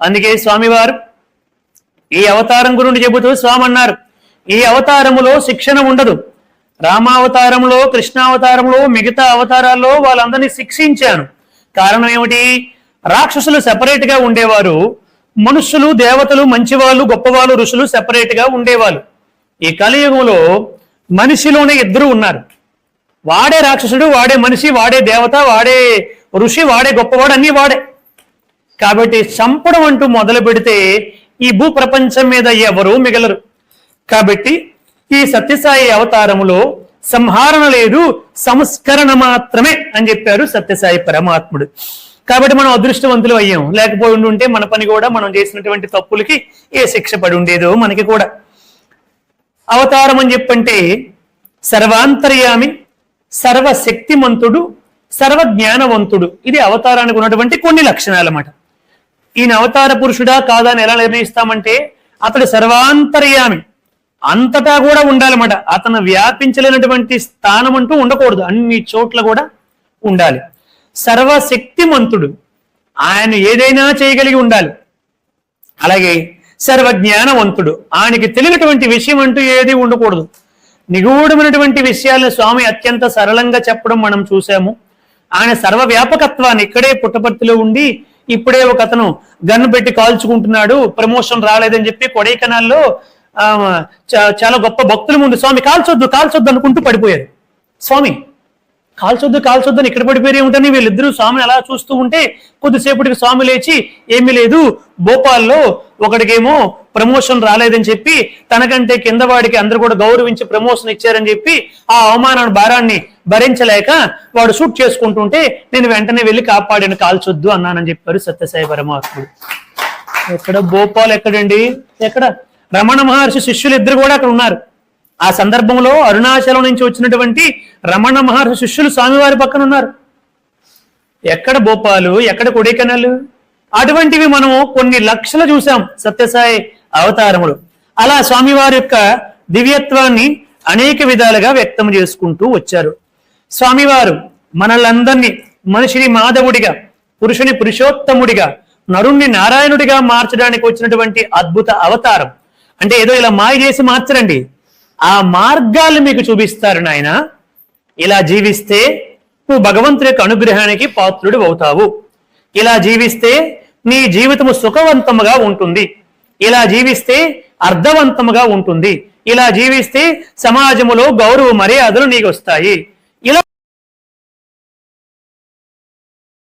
అందుకే స్వామివారు ఈ అవతారం గురించి చెబుతూ స్వామి అన్నారు, ఈ అవతారములో శిక్షణ ఉండదు. రామావతారంలో, కృష్ణావతారంలో, మిగతా అవతారాల్లో వాళ్ళందరినీ శిక్షించాను. కారణం ఏమిటి? రాక్షసులు సెపరేట్ గా ఉండేవారు, మనుష్యులు, దేవతలు, మంచివాళ్ళు, గొప్పవాళ్ళు, ఋషులు సెపరేట్ గా ఉండేవాళ్ళు. ఈ కలియుగంలో మనిషిలోనే ఇద్దరు ఉన్నారు. వాడే రాక్షసుడు, వాడే మనిషి, వాడే దేవత, వాడే ఋషి, వాడే గొప్పవాడు, అన్నీ వాడే. కాబట్టి చంపడం అంటూ మొదలు పెడితే ఈ భూ ప్రపంచం మీద ఎవరూ మిగలరు. కాబట్టి ఈ సత్యసాయి అవతారములో సంహరణ లేదు, సంస్కరణ మాత్రమే అని చెప్పారు సత్యసాయి పరమాత్ముడు. కాబట్టి మనం అదృష్టవంతులు అయ్యాం. లేకపోయి ఉంటే మన పని కూడా, మనం చేసినటువంటి తప్పులకి ఏ శిక్ష పడి ఉండేదో మనకి కూడా. అవతారం అని చెప్పంటే సర్వాంతర్యామి, సర్వశక్తిమంతుడు, సర్వజ్ఞానవంతుడు. ఇది అవతారానికి ఉన్నటువంటి కొన్ని లక్షణాలు అన్నమాట. ఈయన అవతార పురుషుడా కాదా అని ఎలా నిర్ణయిస్తామంటే అతడు సర్వాంతర్యామి, అంతటా కూడా ఉండాలన్నమాట. అతను వ్యాపించలేనటువంటి స్థానం అంటూ ఉండకూడదు, అన్ని చోట్ల కూడా ఉండాలి. సర్వశక్తిమంతుడు, ఆయన ఏదైనా చేయగలిగి ఉండాలి. అలాగే సర్వజ్ఞానవంతుడు, ఆయనకి తెలియనటువంటి విషయం అంటూ ఏది ఉండకూడదు. నిగూఢమైనటువంటి విషయాలను స్వామి అత్యంత సరళంగా చెప్పడం మనం చూసాము. ఆయన సర్వవ్యాపకత్వాన్ని ఇక్కడే పుట్టపర్తిలో ఉండి ఇప్పుడే ఒక అతను గన్ను పెట్టి కాల్చుకుంటున్నాడు, ప్రమోషన్ రాలేదని చెప్పి కొడైకెనాల్లో చాలా గొప్ప భక్తుల ముందు స్వామి కాల్చొద్దు కాల్చొద్దు అనుకుంటూ పడిపోయారు. స్వామి కాల్చొద్దు కాల్చొద్దు అని ఇక్కడ పడిపోయారు ఏమిటని వీళ్ళిద్దరూ స్వామిని అలా చూస్తూ ఉంటే కొద్దిసేపటికి స్వామి లేచి, ఏమీ లేదు, భోపాల్లో ఒకడికేమో ప్రమోషన్ రాలేదని చెప్పి తనకంటే కింద వాడికి అందరూ కూడా గౌరవించి ప్రమోషన్ ఇచ్చారని చెప్పి ఆ అవమానాన్ని, భారాన్ని భరించలేక వాడు షూట్ చేసుకుంటుంటే నేను వెంటనే వెళ్ళి కాపాడిన, కాల్చొద్దు అన్నానని చెప్పారు సత్యసాయి పరమాత్ముడు. ఎక్కడ భోపాల్ ఎక్కడండి? ఎక్కడ? రమణ మహర్షి శిష్యులు ఇద్దరు కూడా అక్కడ ఉన్నారు. ఆ సందర్భంలో అరుణాచలం నుంచి వచ్చినటువంటి రమణ మహర్షి శిష్యులు స్వామివారి పక్కన ఉన్నారు. ఎక్కడ భోపాలు, ఎక్కడ కొడైకెనాల్? అటువంటివి మనం కొన్ని లక్షలు చూసాం సత్యసాయి అవతారములు. అలా స్వామివారి యొక్క దివ్యత్వాన్ని అనేక విధాలుగా వ్యక్తం చేసుకుంటూ వచ్చారు. స్వామివారు మనల్లందరినీ మనిషిని మాధవుడిగా, పురుషుని పురుషోత్తముడిగా, నరుణ్ణి నారాయణుడిగా మార్చడానికి వచ్చినటువంటి అద్భుత అవతారం. అంటే ఏదో ఇలా మాయ చేసి మార్చరండి, ఆ మార్గాలు మీకు చూపిస్తారు. నాయన ఇలా జీవిస్తే నువ్వు భగవంతుడి యొక్క అనుగ్రహానికి పాత్రుడు అవుతావు, ఇలా జీవిస్తే నీ జీవితము సుఖవంతముగా ఉంటుంది, ఇలా జీవిస్తే అర్థవంతముగా ఉంటుంది, ఇలా జీవిస్తే సమాజములో గౌరవ మర్యాదలు నీకు వస్తాయి.